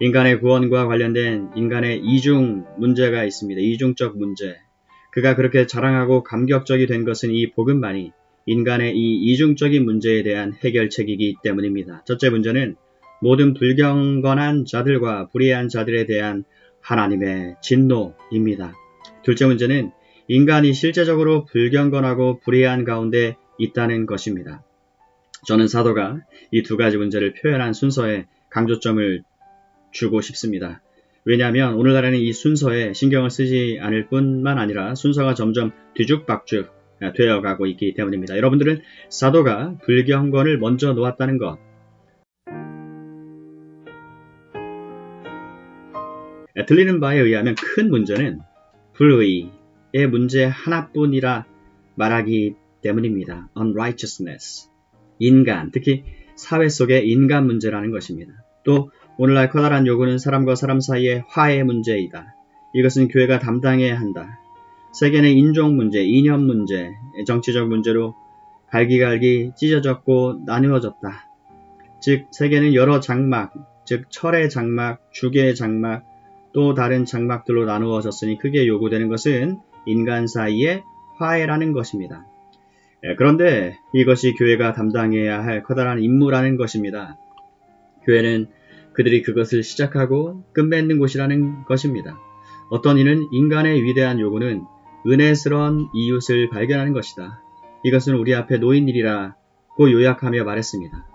인간의 구원과 관련된 인간의 이중 문제가 있습니다. 이중적 문제. 그가 그렇게 자랑하고 감격적이 된 것은 이 복음만이 인간의 이 이중적인 문제에 대한 해결책이기 때문입니다. 첫째 문제는 모든 불경건한 자들과 불의한 자들에 대한 하나님의 진노입니다. 둘째 문제는 인간이 실제적으로 불경건하고 불의한 가운데 있다는 것입니다. 저는 사도가 이 두 가지 문제를 표현한 순서에 강조점을 주고 싶습니다. 왜냐하면 오늘날에는 이 순서에 신경을 쓰지 않을 뿐만 아니라 순서가 점점 뒤죽박죽 되어가고 있기 때문입니다. 여러분들은 사도가 불경건을 먼저 놓았다는 것, 들리는 바에 의하면 큰 문제는 불의의 문제 하나뿐이라 말하기 때문입니다. unrighteousness, 인간, 특히 사회 속의 인간 문제라는 것입니다. 또 오늘날 커다란 요구는 사람과 사람 사이의 화해 문제이다. 이것은 교회가 담당해야 한다. 세계는 인종 문제, 이념 문제, 정치적 문제로 갈기갈기 찢어졌고 나누어졌다. 즉 세계는 여러 장막, 즉 철의 장막, 죽의 장막, 또 다른 장막들로 나누어졌으니 크게 요구되는 것은 인간 사이의 화해라는 것입니다. 그런데 이것이 교회가 담당해야 할 커다란 임무라는 것입니다. 교회는 그들이 그것을 시작하고 끝맺는 곳이라는 것입니다. 어떤 이는 인간의 위대한 요구는 은혜스러운 이웃을 발견하는 것이다. 이것은 우리 앞에 놓인 일이라고 요약하며 말했습니다.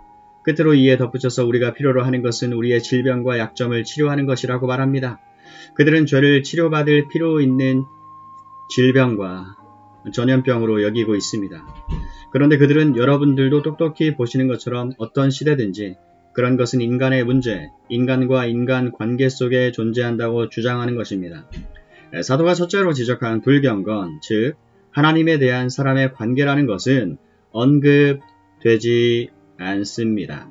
끝으로 이에 덧붙여서 우리가 필요로 하는 것은 우리의 질병과 약점을 치료하는 것이라고 말합니다. 그들은 죄를 치료받을 필요 있는 질병과 전염병으로 여기고 있습니다. 그런데 그들은 여러분들도 똑똑히 보시는 것처럼 어떤 시대든지 그런 것은 인간의 문제, 인간과 인간 관계 속에 존재한다고 주장하는 것입니다. 사도가 첫째로 지적한 불경건, 즉 하나님에 대한 사람의 관계라는 것은 언급되지 않습니다.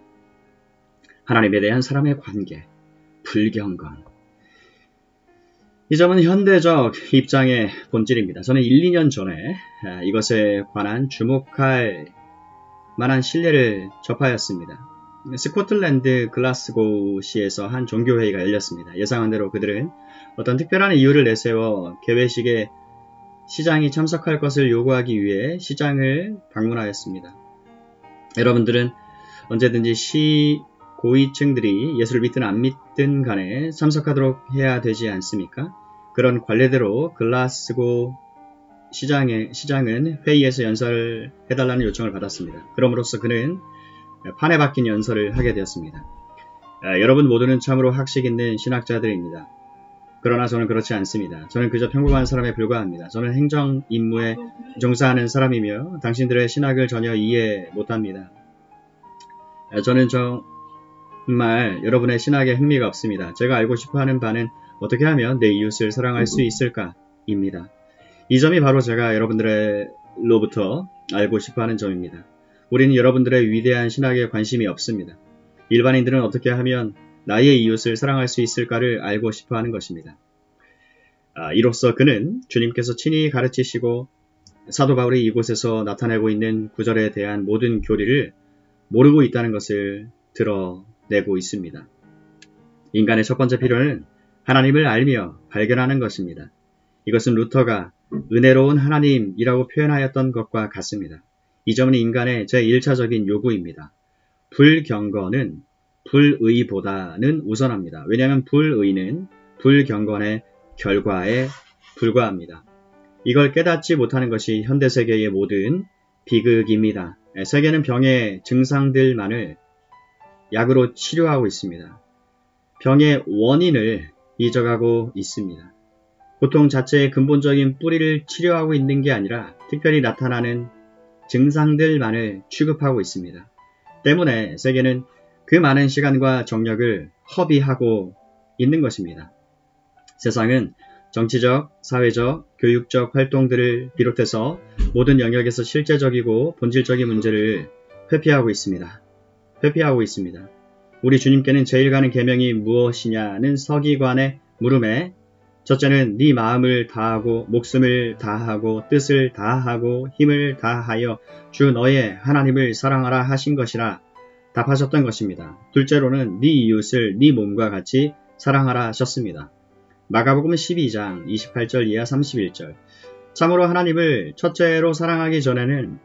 하나님에 대한 사람의 관계, 불경건. 이 점은 현대적 입장의 본질입니다. 저는 1, 2년 전에 이것에 관한 주목할 만한 신뢰를 접하였습니다. 스코틀랜드 글라스고시에서 한 종교회의가 열렸습니다. 예상한 대로 그들은 어떤 특별한 이유를 내세워 개회식에 시장이 참석할 것을 요구하기 위해 시장을 방문하였습니다. 여러분들은 언제든지 고위층들이 예수를 믿든 안 믿든 간에 참석하도록 해야 되지 않습니까? 그런 관례대로 글라스고 시장은 회의에서 연설을 해달라는 요청을 받았습니다. 그럼으로써 그는 판에 박힌 연설을 하게 되었습니다. 여러분 모두는 참으로 학식 있는 신학자들입니다. 그러나 저는 그렇지 않습니다. 저는 그저 평범한 사람에 불과합니다. 저는 행정 임무에 종사하는 사람이며 당신들의 신학을 전혀 이해 못합니다. 저는 정말 여러분의 신학에 흥미가 없습니다. 제가 알고 싶어하는 바는 어떻게 하면 내 이웃을 사랑할 수 있을까입니다. 이 점이 바로 제가 여러분들로부터 알고 싶어하는 점입니다. 우리는 여러분들의 위대한 신학에 관심이 없습니다. 일반인들은 어떻게 하면 나의 이웃을 사랑할 수 있을까를 알고 싶어하는 것입니다. 이로써 그는 주님께서 친히 가르치시고 사도 바울이 이곳에서 나타내고 있는 구절에 대한 모든 교리를 모르고 있다는 것을 드러내고 있습니다. 인간의 첫 번째 필요는 하나님을 알며 발견하는 것입니다. 이것은 루터가 은혜로운 하나님이라고 표현하였던 것과 같습니다. 이 점은 인간의 제1차적인 요구입니다. 불경건은 불의보다는 우선합니다. 왜냐하면 불의는 불경건의 결과에 불과합니다. 이걸 깨닫지 못하는 것이 현대세계의 모든 비극입니다. 세계는 병의 증상들만을 약으로 치료하고 있습니다. 병의 원인을 잊어가고 있습니다. 고통 자체의 근본적인 뿌리를 치료하고 있는 게 아니라 특별히 나타나는 증상들만을 취급하고 있습니다. 때문에 세계는 그 많은 시간과 정력을 허비하고 있는 것입니다. 세상은 정치적, 사회적, 교육적 활동들을 비롯해서 모든 영역에서 실제적이고 본질적인 문제를 회피하고 있습니다. 우리 주님께는 제일 가는 계명이 무엇이냐는 서기관의 물음에 첫째는 네 마음을 다하고 목숨을 다하고 뜻을 다하고 힘을 다하여 주 너의 하나님을 사랑하라 하신 것이라 답하셨던 것입니다. 둘째로는 네 이웃을 네 몸과 같이 사랑하라 하셨습니다. 마가복음 12장 28절 이하 31절. 참으로 하나님을 첫째로 사랑하기 전에는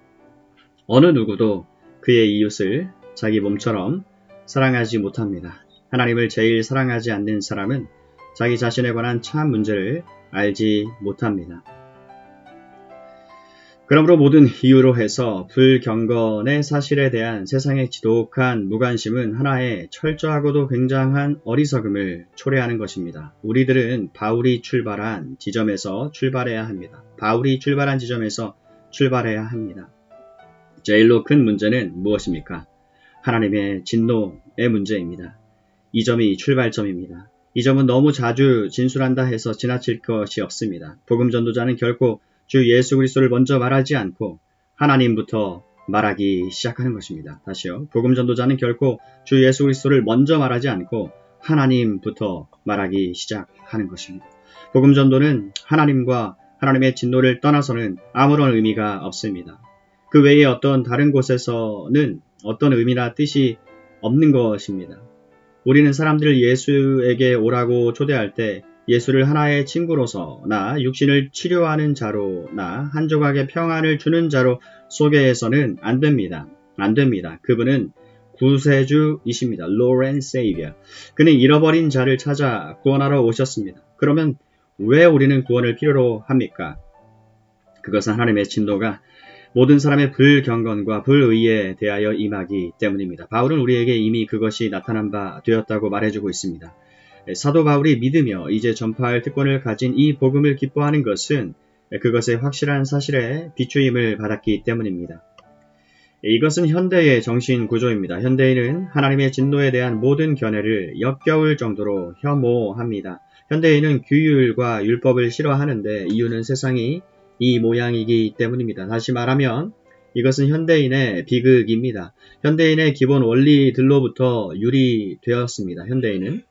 어느 누구도 그의 이웃을 자기 몸처럼 사랑하지 못합니다. 하나님을 제일 사랑하지 않는 사람은 자기 자신에 관한 참 문제를 알지 못합니다. 그러므로 모든 이유로 해서 불경건의 사실에 대한 세상의 지독한 무관심은 하나의 철저하고도 굉장한 어리석음을 초래하는 것입니다. 우리들은 바울이 출발한 지점에서 출발해야 합니다. 바울이 출발한 지점에서 출발해야 합니다. 제일로 큰 문제는 무엇입니까? 하나님의 진노의 문제입니다. 이 점이 출발점입니다. 이 점은 너무 자주 진술한다 해서 지나칠 것이 없습니다. 복음 전도자는 결코 주 예수 그리스도를 먼저 말하지 않고 하나님부터 말하기 시작하는 것입니다. 다시요. 복음 전도자는 결코 주 예수 그리스도를 먼저 말하지 않고 하나님부터 말하기 시작하는 것입니다. 복음 전도는 하나님과 하나님의 진노를 떠나서는 아무런 의미가 없습니다. 그 외에 어떤 다른 곳에서는 어떤 의미나 뜻이 없는 것입니다. 우리는 사람들을 예수에게 오라고 초대할 때 예수를 하나의 친구로서나 육신을 치료하는 자로나 한 조각의 평안을 주는 자로 소개해서는 안 됩니다. 안 됩니다. 그분은 구세주이십니다. Lord and Savior. 그는 잃어버린 자를 찾아 구원하러 오셨습니다. 그러면 왜 우리는 구원을 필요로 합니까? 그것은 하나님의 진노가 모든 사람의 불경건과 불의에 대하여 임하기 때문입니다. 바울은 우리에게 이미 그것이 나타난 바 되었다고 말해주고 있습니다. 사도 바울이 믿으며 이제 전파할 특권을 가진 이 복음을 기뻐하는 것은 그것의 확실한 사실에 비추임을 받았기 때문입니다. 이것은 현대의 정신 구조입니다. 현대인은 하나님의 진노에 대한 모든 견해를 역겨울 정도로 혐오합니다. 현대인은 규율과 율법을 싫어하는데 이유는 세상이 이 모양이기 때문입니다. 다시 말하면 이것은 현대인의 비극입니다. 현대인의 기본 원리들로부터 유리되었습니다. 현대인은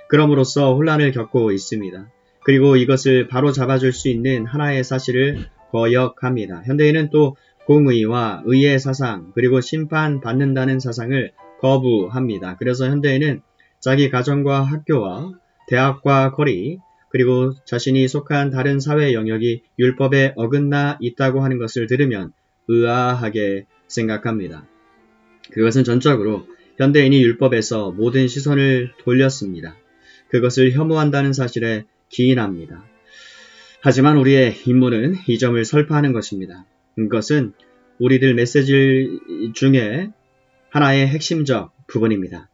그럼으로써 혼란을 겪고 있습니다. 그리고 이것을 바로 잡아줄 수 있는 하나의 사실을 거역합니다. 현대인은 또 공의와 의의 사상 그리고 심판받는다는 사상을 거부합니다. 그래서 현대인은 자기 가정과 학교와 대학과 거리 그리고 자신이 속한 다른 사회 영역이 율법에 어긋나 있다고 하는 것을 들으면 의아하게 생각합니다. 그것은 전적으로 현대인이 율법에서 모든 시선을 돌렸습니다. 그것을 혐오한다는 사실에 기인합니다. 하지만 우리의 임무는 이 점을 설파하는 것입니다. 그것은 우리들 메시지 중에 하나의 핵심적 부분입니다.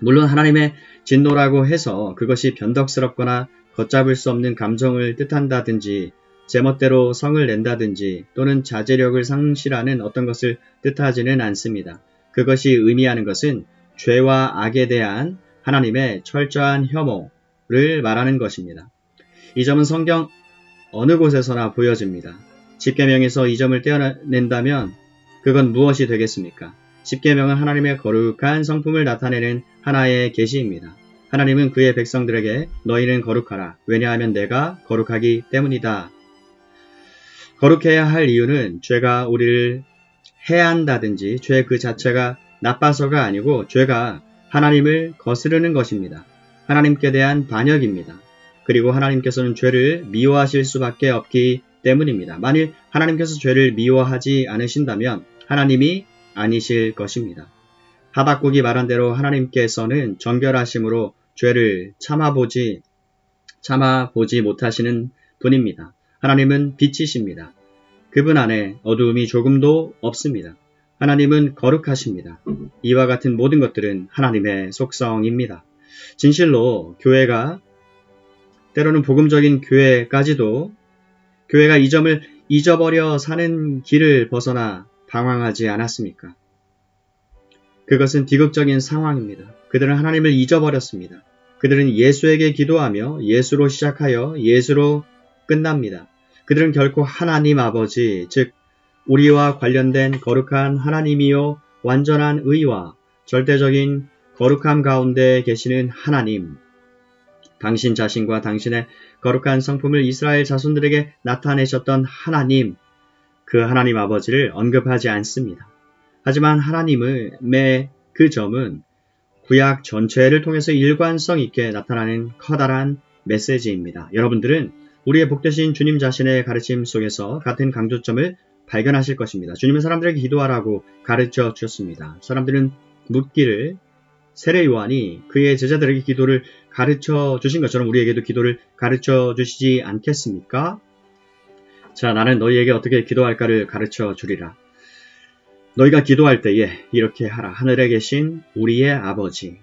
물론 하나님의 진노라고 해서 그것이 변덕스럽거나 걷잡을 수 없는 감정을 뜻한다든지 제멋대로 성을 낸다든지 또는 자제력을 상실하는 어떤 것을 뜻하지는 않습니다. 그것이 의미하는 것은 죄와 악에 대한 하나님의 철저한 혐오를 말하는 것입니다. 이 점은 성경 어느 곳에서나 보여집니다. 십계명에서 이 점을 떼어낸다면 그건 무엇이 되겠습니까? 십계명은 하나님의 거룩한 성품을 나타내는 하나의 계시입니다. 하나님은 그의 백성들에게 너희는 거룩하라. 왜냐하면 내가 거룩하기 때문이다. 거룩해야 할 이유는 죄가 우리를 해한다든지 죄 그 자체가 나빠서가 아니고 죄가 하나님을 거스르는 것입니다. 하나님께 대한 반역입니다. 그리고 하나님께서는 죄를 미워하실 수밖에 없기 때문입니다. 만일 하나님께서 죄를 미워하지 않으신다면 하나님이 아니실 것입니다. 하박국이 말한 대로 하나님께서는 정결하심으로 죄를 참아보지 못하시는 분입니다. 하나님은 빛이십니다. 그분 안에 어두움이 조금도 없습니다. 하나님은 거룩하십니다. 이와 같은 모든 것들은 하나님의 속성입니다. 진실로 교회가 때로는 복음적인 교회까지도 교회가 이 점을 잊어버려 사는 길을 벗어나 방황하지 않았습니까? 그것은 비극적인 상황입니다. 그들은 하나님을 잊어버렸습니다. 그들은 예수에게 기도하며 예수로 시작하여 예수로 끝납니다. 그들은 결코 하나님 아버지, 즉 우리와 관련된 거룩한 하나님이요 완전한 의와 절대적인 거룩함 가운데 계시는 하나님, 당신 자신과 당신의 거룩한 성품을 이스라엘 자손들에게 나타내셨던 하나님, 그 하나님 아버지를 언급하지 않습니다. 하지만 하나님의 그 점은 구약 전체를 통해서 일관성 있게 나타나는 커다란 메시지입니다. 여러분들은 우리의 복되신 주님 자신의 가르침 속에서 같은 강조점을 발견하실 것입니다. 주님은 사람들에게 기도하라고 가르쳐 주셨습니다. 사람들은 묻기를 세례 요한이 그의 제자들에게 기도를 가르쳐 주신 것처럼 우리에게도 기도를 가르쳐 주시지 않겠습니까? 자, 나는 너희에게 어떻게 기도할까를 가르쳐 주리라. 너희가 기도할 때에 이렇게 하라. 하늘에 계신 우리의 아버지라고.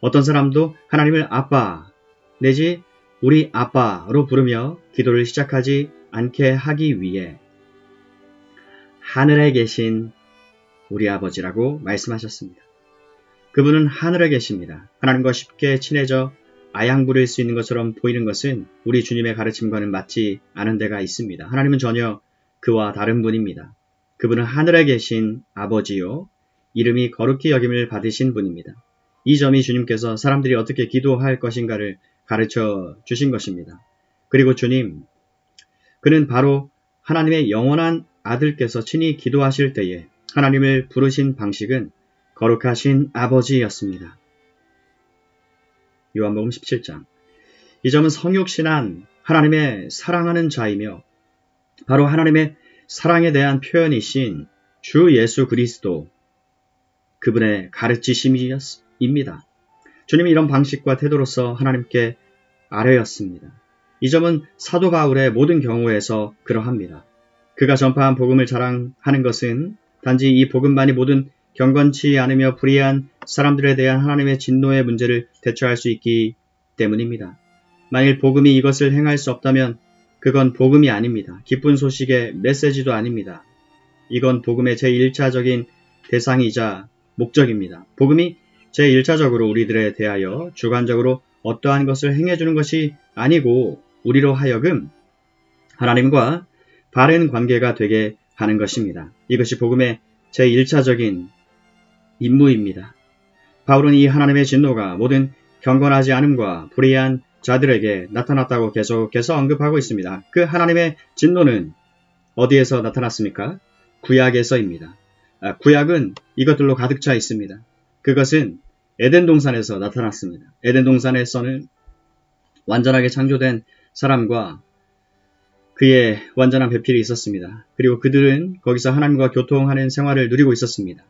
어떤 사람도 하나님을 아빠 내지 우리 아빠로 부르며 기도를 시작하지 않게 하기 위해 하늘에 계신 우리 아버지라고 말씀하셨습니다. 그분은 하늘에 계십니다. 하나님과 쉽게 친해져 아양 부릴 수 있는 것처럼 보이는 것은 우리 주님의 가르침과는 맞지 않은 데가 있습니다. 하나님은 전혀 그와 다른 분입니다. 그분은 하늘에 계신 아버지요. 이름이 거룩히 여김을 받으신 분입니다. 이 점이 주님께서 사람들이 어떻게 기도할 것인가를 가르쳐 주신 것입니다. 그리고 주님, 그는 바로 하나님의 영원한 아들께서 친히 기도하실 때에 하나님을 부르신 방식은 거룩하신 아버지였습니다. 요한복음 17장. 이 점은 성육신한 하나님의 사랑하는 자이며 바로 하나님의 사랑에 대한 표현이신 주 예수 그리스도 그분의 가르치심입니다. 주님이 이런 방식과 태도로서 하나님께 아뢰었습니다. 이 점은 사도 바울의 모든 경우에서 그러합니다. 그가 전파한 복음을 자랑하는 것은 단지 이 복음만이 모든 경건치 않으며 불의한 사람들에 대한 하나님의 진노의 문제를 대처할 수 있기 때문입니다. 만일 복음이 이것을 행할 수 없다면 그건 복음이 아닙니다. 기쁜 소식의 메시지도 아닙니다. 이건 복음의 제1차적인 대상이자 목적입니다. 복음이 제1차적으로 우리들에 대하여 주관적으로 어떠한 것을 행해주는 것이 아니고 우리로 하여금 하나님과 바른 관계가 되게 하는 것입니다. 이것이 복음의 제1차적인 임무입니다. 바울은 이 하나님의 진노가 모든 경건하지 않음과 불의한 자들에게 나타났다고 계속해서 언급하고 있습니다. 그 하나님의 진노는 어디에서 나타났습니까? 구약에서입니다. 구약은 이것들로 가득 차 있습니다. 그것은 에덴 동산에서 나타났습니다. 에덴 동산에서는 완전하게 창조된 사람과 그의 완전한 배필이 있었습니다. 그리고 그들은 거기서 하나님과 교통하는 생활을 누리고 있었습니다.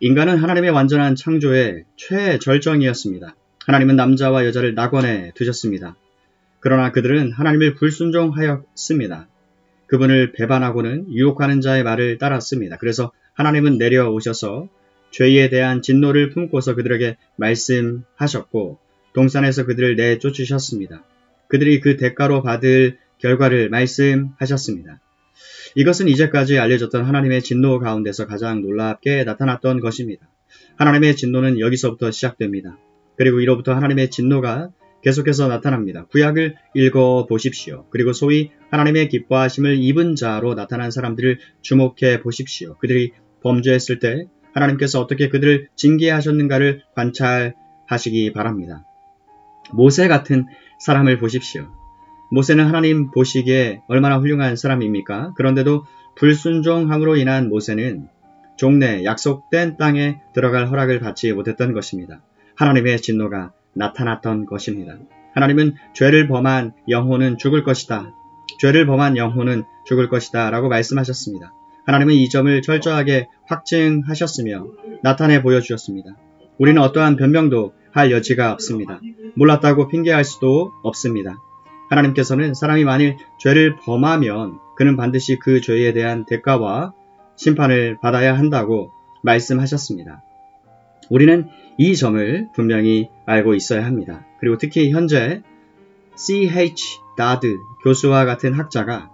인간은 하나님의 완전한 창조의 최절정이었습니다. 하나님은 남자와 여자를 낙원에 두셨습니다. 그러나 그들은 하나님을 불순종하였습니다. 그분을 배반하고는 유혹하는 자의 말을 따랐습니다. 그래서 하나님은 내려오셔서 죄에 대한 진노를 품고서 그들에게 말씀하셨고 동산에서 그들을 내쫓으셨습니다. 그들이 그 대가로 받을 결과를 말씀하셨습니다. 이것은 이제까지 알려졌던 하나님의 진노 가운데서 가장 놀랍게 나타났던 것입니다. 하나님의 진노는 여기서부터 시작됩니다. 그리고 이로부터 하나님의 진노가 계속해서 나타납니다. 구약을 읽어보십시오. 그리고 소위 하나님의 기뻐하심을 입은 자로 나타난 사람들을 주목해 보십시오. 그들이 범죄했을 때 하나님께서 어떻게 그들을 징계하셨는가를 관찰하시기 바랍니다. 모세 같은 사람을 보십시오. 모세는 하나님 보시기에 얼마나 훌륭한 사람입니까? 그런데도 불순종함으로 인한 모세는 종래 약속된 땅에 들어갈 허락을 받지 못했던 것입니다. 하나님의 진노가 나타났던 것입니다. 하나님은 죄를 범한 영혼은 죽을 것이다. 죄를 범한 영혼은 죽을 것이다 라고 말씀하셨습니다. 하나님은 이 점을 철저하게 확증하셨으며 나타내 보여주셨습니다. 우리는 어떠한 변명도 할 여지가 없습니다. 몰랐다고 핑계할 수도 없습니다. 하나님께서는 사람이 만일 죄를 범하면 그는 반드시 그 죄에 대한 대가와 심판을 받아야 한다고 말씀하셨습니다. 우리는 이 점을 분명히 알고 있어야 합니다. 그리고 특히 현재 C.H. 다드 교수와 같은 학자가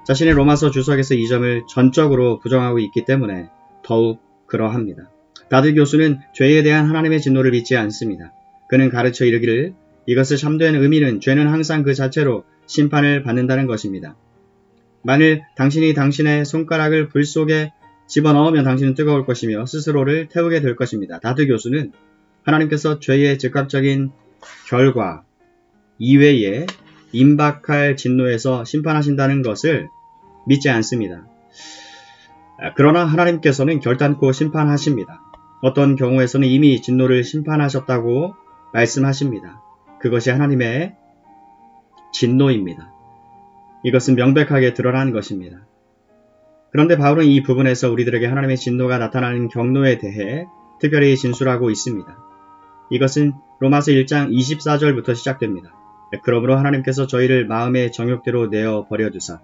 자신의 로마서 주석에서 이 점을 전적으로 부정하고 있기 때문에 더욱 그러합니다. 다드 교수는 죄에 대한 하나님의 진노를 믿지 않습니다. 그는 가르쳐 이르기를 이것의 참된 의미는 죄는 항상 그 자체로 심판을 받는다는 것입니다. 만일 당신이 당신의 손가락을 불 속에 집어넣으면 당신은 뜨거울 것이며 스스로를 태우게 될 것입니다. 다드 교수는 하나님께서 죄의 즉각적인 결과 이외에 임박할 진노에서 심판하신다는 것을 믿지 않습니다. 그러나 하나님께서는 결단코 심판하십니다. 어떤 경우에서는 이미 진노를 심판하셨다고 말씀하십니다. 그것이 하나님의 진노입니다. 이것은 명백하게 드러난 것입니다. 그런데 바울은 이 부분에서 우리들에게 하나님의 진노가 나타나는 경로에 대해 특별히 진술하고 있습니다. 이것은 로마서 1장 24절부터 시작됩니다. 그러므로 하나님께서 저희를 마음의 정욕대로 내어 버려두사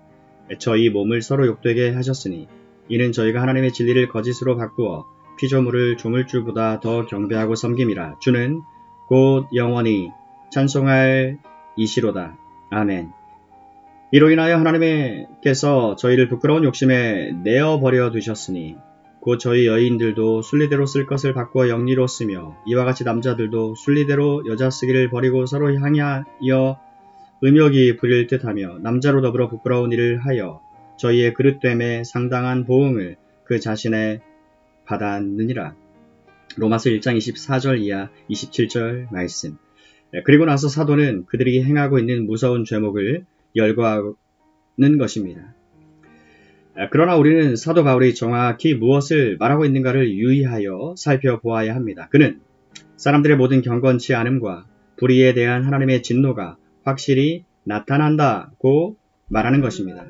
저희 몸을 서로 욕되게 하셨으니 이는 저희가 하나님의 진리를 거짓으로 바꾸어 피조물을 조물주보다 더 경배하고 섬김이라. 주는 곧 영원히 찬송할 이시로다. 아멘. 이로 인하여 하나님께서 저희를 부끄러운 욕심에 내어버려 두셨으니 곧 저희 여인들도 순리대로 쓸 것을 바꾸어 영리로 쓰며 이와 같이 남자들도 순리대로 여자 쓰기를 버리고 서로 향하여 음욕이 부릴 듯하며 남자로 더불어 부끄러운 일을 하여 저희의 그릇됨에 상당한 보응을 그 자신에 받았느니라. 로마서 1장 24절 이하 27절 말씀. 그리고 나서 사도는 그들이 행하고 있는 무서운 죄목을 열거하는 것입니다. 그러나 우리는 사도 바울이 정확히 무엇을 말하고 있는가를 유의하여 살펴보아야 합니다. 그는 사람들의 모든 경건치 않음과 불의에 대한 하나님의 진노가 확실히 나타난다고 말하는 것입니다.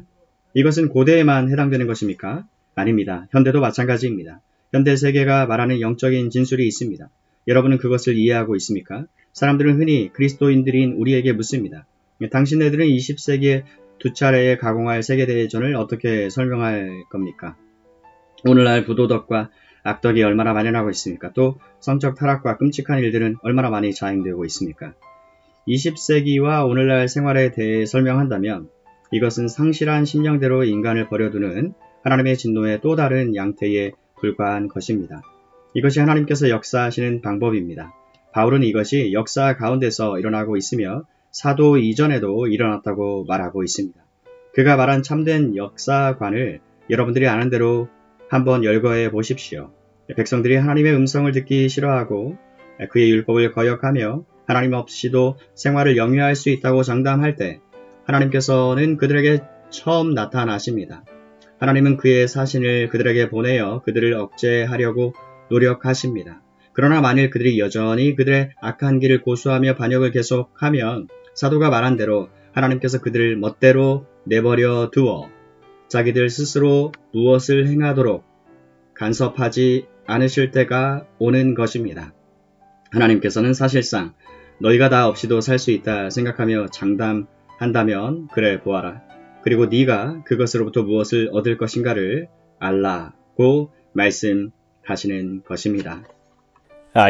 이것은 고대에만 해당되는 것입니까? 아닙니다. 현대도 마찬가지입니다. 현대 세계가 말하는 영적인 진술이 있습니다. 여러분은 그것을 이해하고 있습니까? 사람들은 흔히 그리스도인들인 우리에게 묻습니다. 당신네들은 20세기에 두 차례에 가공할 세계대전을 어떻게 설명할 겁니까? 오늘날 부도덕과 악덕이 얼마나 만연하고 있습니까? 또 성적 타락과 끔찍한 일들은 얼마나 많이 자행되고 있습니까? 20세기와 오늘날 생활에 대해 설명한다면 이것은 상실한 심령대로 인간을 버려두는 하나님의 진노의 또 다른 양태에 불과한 것입니다. 이것이 하나님께서 역사하시는 방법입니다. 바울은 이것이 역사 가운데서 일어나고 있으며 사도 이전에도 일어났다고 말하고 있습니다. 그가 말한 참된 역사관을 여러분들이 아는 대로 한번 열거해 보십시오. 백성들이 하나님의 음성을 듣기 싫어하고 그의 율법을 거역하며 하나님 없이도 생활을 영위할 수 있다고 장담할 때 하나님께서는 그들에게 처음 나타나십니다. 하나님은 그의 사신을 그들에게 보내어 그들을 억제하려고 노력하십니다. 그러나 만일 그들이 여전히 그들의 악한 길을 고수하며 반역을 계속하면 사도가 말한 대로 하나님께서 그들을 멋대로 내버려 두어 자기들 스스로 무엇을 행하도록 간섭하지 않으실 때가 오는 것입니다. 하나님께서는 사실상 너희가 나 없이도 살 수 있다 생각하며 장담한다면 그래 보아라. 그리고 네가 그것으로부터 무엇을 얻을 것인가를 알라고 말씀하시는 것입니다.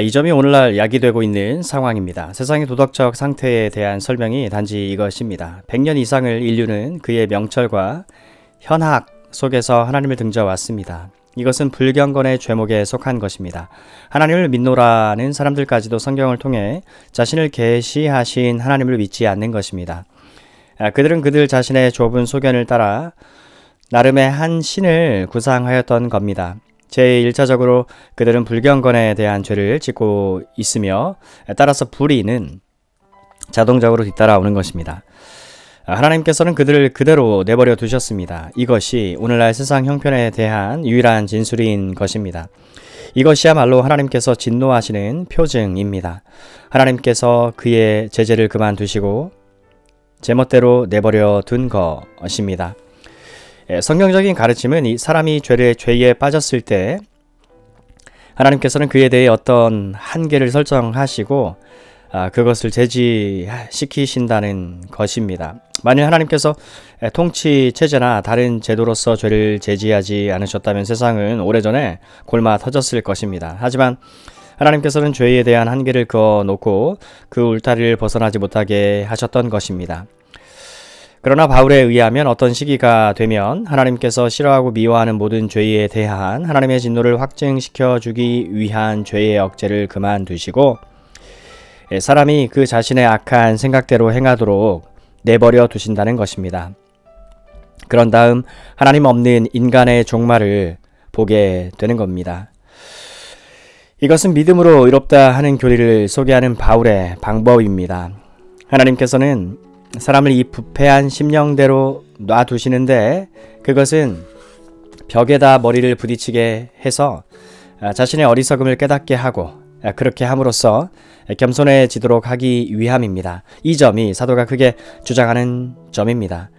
이 점이 오늘날 야기되고 있는 상황입니다. 세상의 도덕적 상태에 대한 설명이 단지 이것입니다. 100년 이상을 인류는 그의 명철과 현학 속에서 하나님을 등져왔습니다. 이것은 불경건의 죄목에 속한 것입니다. 하나님을 믿노라는 사람들까지도 성경을 통해 자신을 계시하신 하나님을 믿지 않는 것입니다. 그들은 그들 자신의 좁은 소견을 따라 나름의 한 신을 구상하였던 겁니다. 제1차적으로 그들은 불경건에 대한 죄를 짓고 있으며 따라서 불의는 자동적으로 뒤따라오는 것입니다. 하나님께서는 그들을 그대로 내버려 두셨습니다. 이것이 오늘날 세상 형편에 대한 유일한 진술인 것입니다. 이것이야말로 하나님께서 진노하시는 표징입니다. 하나님께서 그의 제재를 그만두시고 제멋대로 내버려 둔 것입니다. 성경적인 가르침은 이 사람이 죄에 빠졌을 때 하나님께서는 그에 대해 어떤 한계를 설정하시고 그것을 제지시키신다는 것입니다. 만일 하나님께서 통치체제나 다른 제도로서 죄를 제지하지 않으셨다면 세상은 오래전에 골마 터졌을 것입니다. 하지만 하나님께서는 죄에 대한 한계를 그어놓고 그 울타리를 벗어나지 못하게 하셨던 것입니다. 그러나 바울에 의하면 어떤 시기가 되면 하나님께서 싫어하고 미워하는 모든 죄에 대한 하나님의 진노를 확증시켜 주기 위한 죄의 억제를 그만두시고 사람이 그 자신의 악한 생각대로 행하도록 내버려 두신다는 것입니다. 그런 다음 하나님 없는 인간의 종말을 보게 되는 겁니다. 이것은 믿음으로 의롭다 하는 교리를 소개하는 바울의 방법입니다. 하나님께서는 사람을 이 부패한 심령대로 놔두시는데 그것은 벽에다 머리를 부딪히게 해서 자신의 어리석음을 깨닫게 하고 그렇게 함으로써 겸손해지도록 하기 위함입니다. 이 점이 사도가 크게 주장하는 점입니다.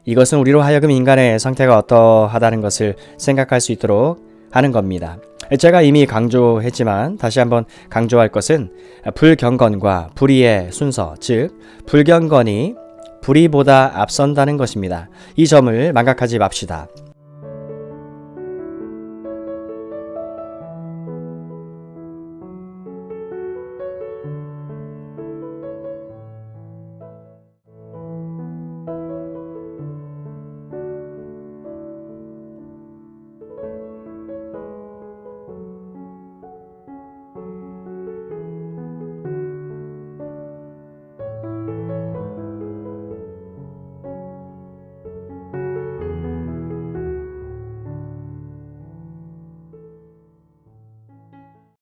이것은 우리로 하여금 인간의 상태가 어떠하다는 것을 생각할 수 있도록 하는 겁니다. 제가 이미 강조했지만 다시 한번 강조할 것은 불경건과 불의의 순서, 즉 불경건이 불의보다 앞선다는 것입니다. 이 점을 망각하지 맙시다.